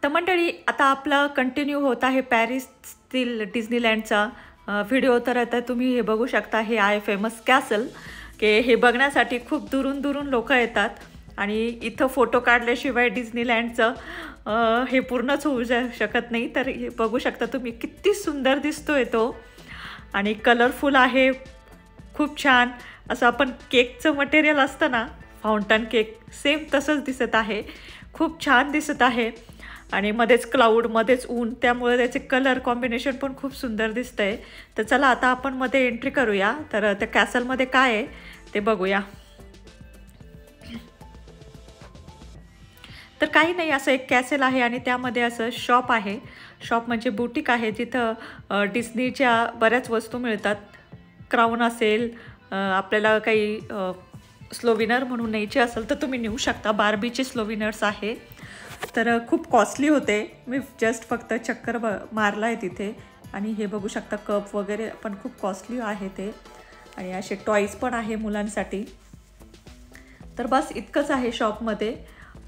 तर मंडळी आता आपला कंटिन्यू होत आहे पॅरिसतील डिझनीलँडचा व्हिडिओ. तर आता तुम्ही हे बघू शकता, हे आहे फेमस कॅसल, की हे बघण्यासाठी खूप दुरून दुरून लोक येतात आणि इथं फोटो काढल्याशिवाय डिझनीलँडचं हे पूर्णच होऊ शकत नाही. तर हे बघू शकता तुम्ही, किती सुंदर दिसतोय तो आणि कलरफुल आहे, खूप छान असं. आपण केकचं मटेरियल असतं ना, फाउंटन केक, सेम तसंच दिसत आहे, खूप छान दिसत आहे. आणि मध्येच क्लाउड, मध्येच ऊन, त्यामुळे त्याचे कलर कॉम्बिनेशन पण खूप सुंदर दिसतंय. तर चला आता आपण मध्ये एंट्री करूया. तर त्या कॅसलमध्ये काय आहे ते बघूया. तर काही नाही, असं एक कॅसल आहे आणि त्यामध्ये असं शॉप आहे. शॉप म्हणजे बुटीक आहे, जिथं डिस्नीच्या बऱ्याच वस्तू मिळतात. क्राऊन असेल, आपल्याला काही स्लोविनर म्हणून न्यायचे असेल तर तुम्ही नेऊ शकता. बार्बीचे स्लोविनर्स आहे, तर खूप कॉस्टली होते. मी जस्ट फक्त चक्कर मारला आहे तिथे. आणि हे बघू शकता, कप वगैरे पण खूप कॉस्टली आहे ते. आणि असे टॉईज पण आहे मुलांसाठी. तर बस इतकंच आहे शॉपमध्ये.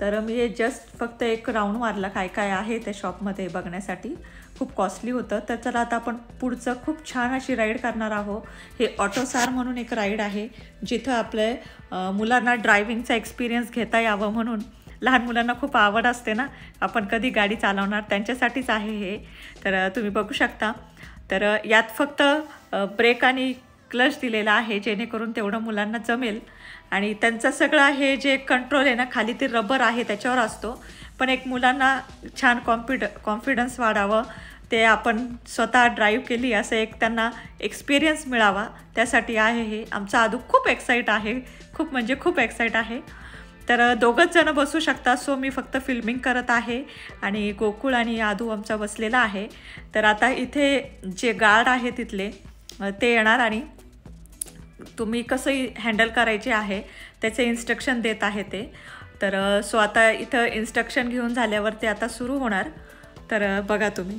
तर मी जस्ट फक्त एक राऊंड मारला, काय काय आहे त्या शॉपमध्ये बघण्यासाठी. खूप कॉस्टली होतं. तर चला आता आपण पुढचं खूप छान अशी राईड करणार आहोत. हे ऑटोसार म्हणून एक राईड आहे, जिथं आपल्या मुलांना ड्रायव्हिंगचा एक्सपिरियन्स घेता यावं म्हणून. लहान मुलांना खूप आवड असते ना, आपण कधी गाडी चालवणार, त्यांच्यासाठीच आहे हे. तर तुम्ही बघू शकता. तर यात फक्त ब्रेक आणि क्लच दिलेला आहे, जेणेकरून तेवढं मुलांना जमेल. आणि त्यांचं सगळं हे जे कंट्रोल आहे ना, खाली ते रबर आहे त्याच्यावर असतो. पण एक मुलांना छान कॉन्फिडन्स वाढावं, ते आपण स्वतः ड्राईव्ह केली असं एक त्यांना एक्सपिरियन्स मिळावा, त्यासाठी आहे हे. आमचा आदू खूप एक्साईट आहे, खूप म्हणजे खूप एक्साईट आहे. तर दोघंच जणं बसू शकता. सो मी फक्त फिल्मिंग करत आहे आणि गोकुळ आणि आदू आमचा बसलेला आहे. तर आता इथे जे गार्ड आहे तिथले ते येणार आणि तुम्ही कसं हँडल करायचे आहे त्याचे इन्स्ट्रक्शन देत आहे ते. तर सो आता इथं इन्स्ट्रक्शन घेऊन झाल्यावर ते आता सुरू होणार. तर बघा तुम्ही.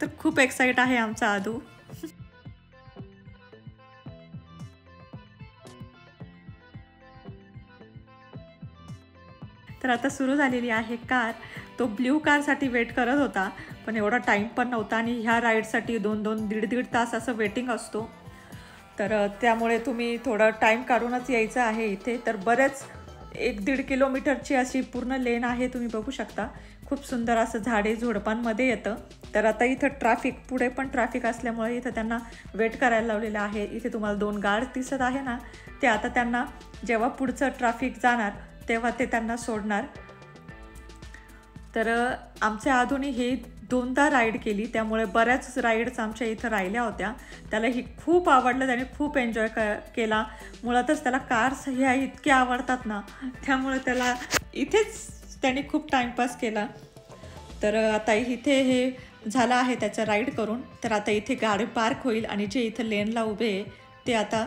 तर खूप एक्साईट आहे आमचा आदू. तर आता सुरू झालेली आहे कार. तो ब्ल्यू कारसाठी वेट करत होता, पण एवढा टाईम पण नव्हता. आणि ह्या राईडसाठी 2-2, दीड तास असं वेटिंग असतो. तर त्यामुळे तुम्ही थोडं टाईम काढूनच यायचं आहे इथे. तर बरेच 1-1.5 किलोमीटरची अशी पूर्ण लेन आहे, तुम्ही बघू शकता. खूप सुंदर असं झाडे झुडपांमध्ये येतं. तर आता इथं ट्रॅफिक, पुढे पण ट्रॅफिक असल्यामुळे इथं त्यांना वेट करायला लावलेलं आहे. इथे तुम्हाला 2 गार्ड दिसत आहे ना, ते आता त्यांना जेव्हा पुढचं ट्रॅफिक जाणार तेव्हा ते त्यांना सोडणार. तर आमच्या आधुनी हे 2दा राईड केली, त्यामुळे बऱ्याच राईड्स आमच्या इथं राहिल्या होत्या. त्याला ही खूप आवडलं, त्याने खूप एन्जॉय केला. मुळातच त्याला कार्स ह्या इतक्या आवडतात ना, त्यामुळे त्याला इथेच त्याने खूप टाईमपास केला. तर आता इथे हे झालं आहे त्याचं राईड करून. तर आता इथे गाडी पार्क होईल आणि जे इथं लेनला उभे आहे ते आता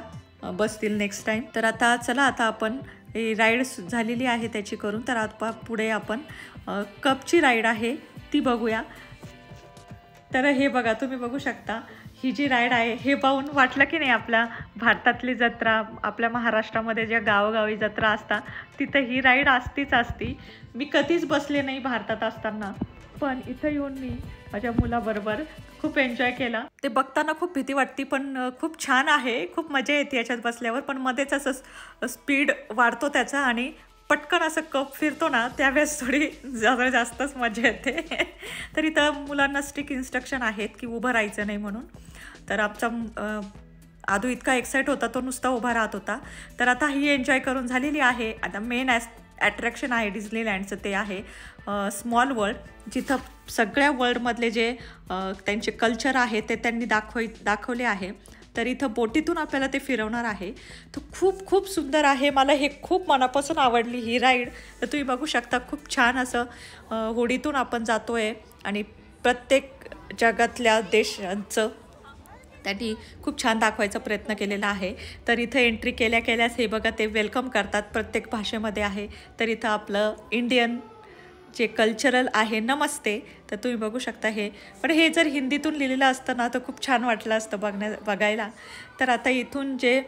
बसतील नेक्स्ट टाईम. तर आता चला, आता आपण ही राईड झालेली आहे त्याची करून. तर आता पुढे आपण कपची राईड आहे ती बघूया. तर हे बघा, तुम्ही बघू शकता, ही जी राईड आहे हे पाहून वाटलं की नाही, आपल्या भारतातली जत्रा, आपल्या महाराष्ट्रामध्ये ज्या गावोगावी जत्रा असतात तिथं ही राईड असती. मी कधीच बसले नाही भारतात असताना, पण इथं येऊन मी माझ्या मुलाबरोबर खूप एन्जॉय केला. ते बघताना खूप भीती वाटते, पण खूप छान आहे, खूप मजा येते याच्यात बसल्यावर. पण मध्येच असं स्पीड वाढतो त्याचा आणि पटकन असं कप फिरतो ना, त्यावेळेस थोडी जरा जास्तच मजा येते. तर इथं मुलांना स्ट्रिक्ट इन्स्ट्रक्शन आहेत की उभं राहायचं नाही म्हणून. तर आमचा आदू इतका एक्साईट होता, तो नुसता उभा राहत होता. तर आता ही एन्जॉय करून झालेली आहे. आता मेन ॲट्रॅक्शन आहे डिझनीलँडचं, ते आहे स्मॉल वर्ल्ड, जिथं सगळ्या वर्ल्डमधले जे त्यांचे कल्चर आहे ते त्यांनी दाखवले आहे. तर इथं बोटीतून आपल्याला ते फिरवणार आहे. तर खूप खूप सुंदर आहे. मला हे खूप मनापासून आवडली ही राईड. तर तुम्ही बघू शकता, खूप छान असं होडीतून आपण जातो आहे आणि प्रत्येक जगातल्या देशांचं त्यांनी खूप छान दाखवायचा प्रयत्न केलेला आहे. तर इथं एंट्री केल्याच हे बघा, ते वेलकम करतात, प्रत्येक भाषेमध्ये आहे. तर इथं आपलं इंडियन जे कल्चरल आहे, नमस्ते, तर तुम्ही बघू शकता हे. पण हे जर हिंदीतून लिहिलेलं असतं ना तर खूप छान वाटलं असतं बघायला. तर आता इथून जे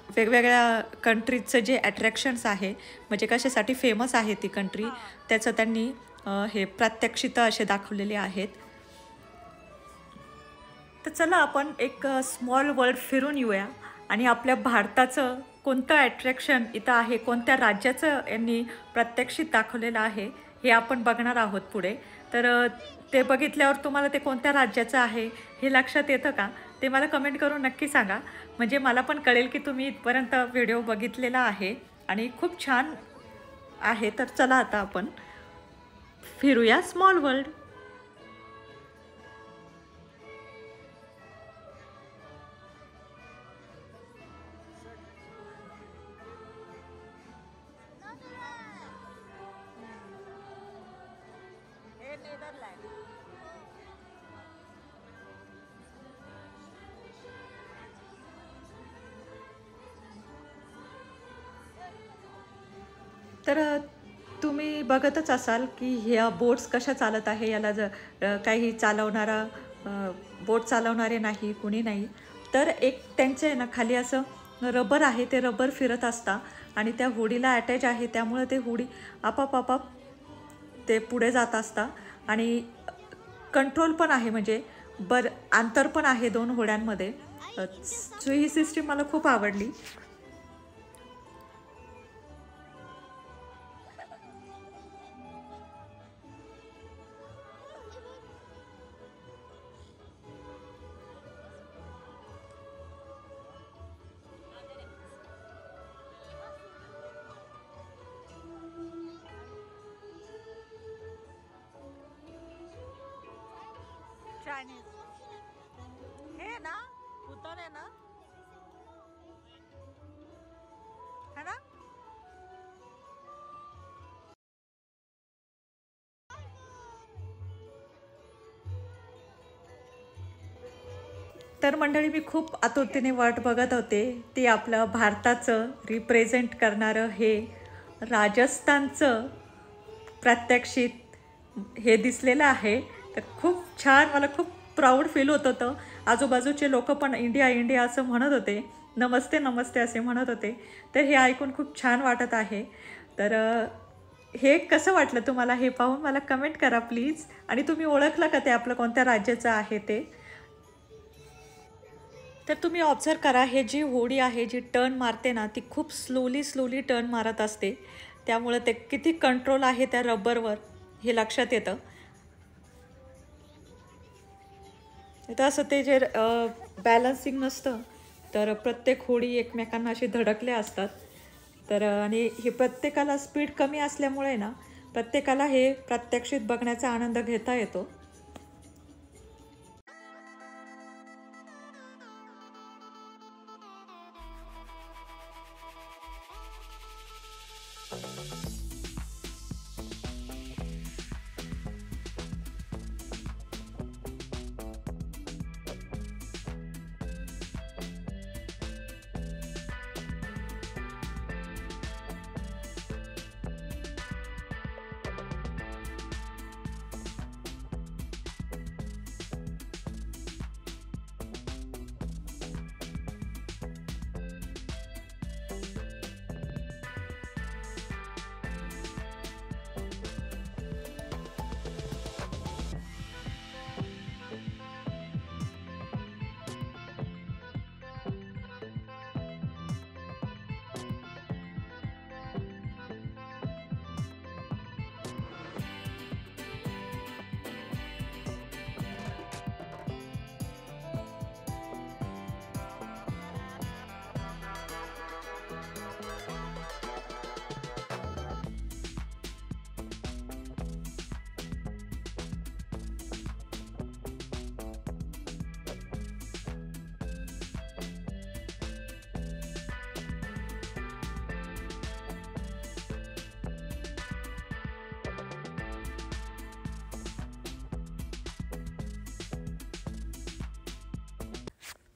वेगवेगळ्या कंट्रीजचं जे अट्रॅक्शन्स आहे, म्हणजे कशासाठी फेमस आहे ती कंट्री, त्याचं त्यांनी हे प्रात्यक्षिकं असे दाखवलेले आहेत. तर चला आपण एक स्मॉल वर्ल्ड फिरून येऊया आणि आपल्या भारताचं कोणतं अट्रॅक्शन इथं आहे, कोणत्या राज्याचं यांनी प्रात्यक्षिक दाखवलेलं आहे हे आपण बघणार आहोत पुढे. तर ते बघितल्यावर तुम्हाला ते कोणत्या राज्याचं आहे हे लक्षात येतं का ते मला कमेंट करून नक्की सांगा, म्हणजे मला पण कळेल की तुम्ही इथपर्यंत व्हिडिओ बघितलेला आहे आणि खूप छान आहे. तर चला आता आपण फिरूया स्मॉल वर्ल्ड. तर तुम्ही बघतच असाल की ह्या बोट्स कशा चालत आहे. याला जर काही चालवणारा बोट चालवणारे नाही, कुणी नाही. तर एक त्यांचे आहे ना खाली असं रबर आहे, ते रबर फिरत असता आणि त्या होडीला अटॅच आहे, त्यामुळे ते होडी आपाप ते पुढे जात असता आणि कंट्रोल पण आहे, म्हणजे अंतर पण आहे दोन होड्यांमध्ये. सो ही सिस्टीम मला खूप आवडली. चायनीज हे ना उतर आहे ना, है ना. तर मंडळी मी खूप आतुरतेने वाट बघत होते, ती आपलं भारताचं रिप्रेझेंट करणारं हे राजस्थानचं प्रात्यक्षिक हे दिसलेलं आहे. तर खूप छान, मला खूप प्राऊड फील होत होतं. आजूबाजूचे लोक पण इंडिया इंडिया असं म्हणत होते, नमस्ते नमस्ते असे म्हणत होते. तर हे ऐकून खूप छान वाटत आहे. तर हे कसं वाटलं तुम्हाला हे पाहून मला कमेंट करा प्लीज. आणि तुम्ही ओळखलं का ते आपलं कोणत्या राज्याचं आहे ते. तर तुम्ही ऑब्झर्व करा, हे जी होडी आहे जी टर्न मारते ना, ती खूप स्लोली टर्न मारत असते, त्यामुळे ते किती कंट्रोल आहे त्या रबरवर हे लक्षात येतं. तर असं ते जे बॅलन्सिंग नसतं, तर प्रत्येक होडी एकमेकांना अशी धडकल्या असतात. तर आणि हे प्रत्येकाला स्पीड कमी असल्यामुळे ना, प्रत्येकाला हे प्रात्यक्षिक बघण्याचा आनंद घेता येतो.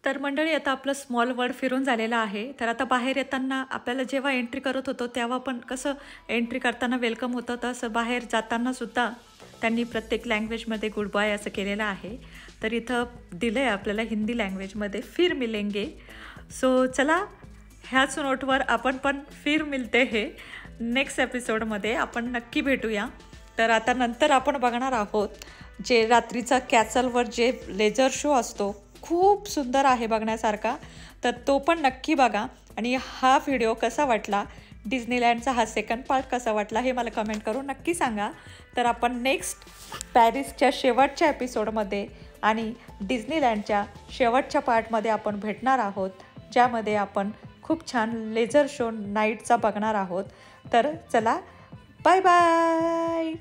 तर मंडळी आता आपलं स्मॉल वर्ल्ड फिरून झालेलं आहे. तर आता बाहेर येताना आपल्याला जेव्हा एंट्री करत होतो तेव्हा पण कसं एंट्री करताना वेलकम होतं, तसं बाहेर जातानासुद्धा त्यांनी प्रत्येक लँग्वेजमध्ये गुड बाय असं केलेलं आहे. तर इथं दिलं आहे आपल्याला हिंदी लँग्वेजमध्ये फिर मिलेंगे. सो चला ह्याच नोटवर आपण पण फिर मिलते हे नेक्स्ट एपिसोडमध्ये आपण नक्की भेटूया. तर आता नंतर आपण बघणार आहोत जे रात्रीचा कॅसलवर जे लेझर शो असतो, खूप सुंदर आहे बघण्यासारखा. तर तो पण नक्की बघा. आणि हा व्हिडिओ कसा वाटला, डिझनीलँडचा हा सेकंड पार्ट कसा वाटला हे मला कमेंट करून नक्की सांगा. तर आपण नेक्स्ट पॅरिसच्या शेवटच्या एपिसोडमध्ये आणि डिझनीलँडच्या शेवटच्या पार्टमध्ये आपण भेटणार आहोत, ज्यामध्ये आपण खूप छान लेझर शो नाईटचा बघणार आहोत. तर चला, बाय बाय.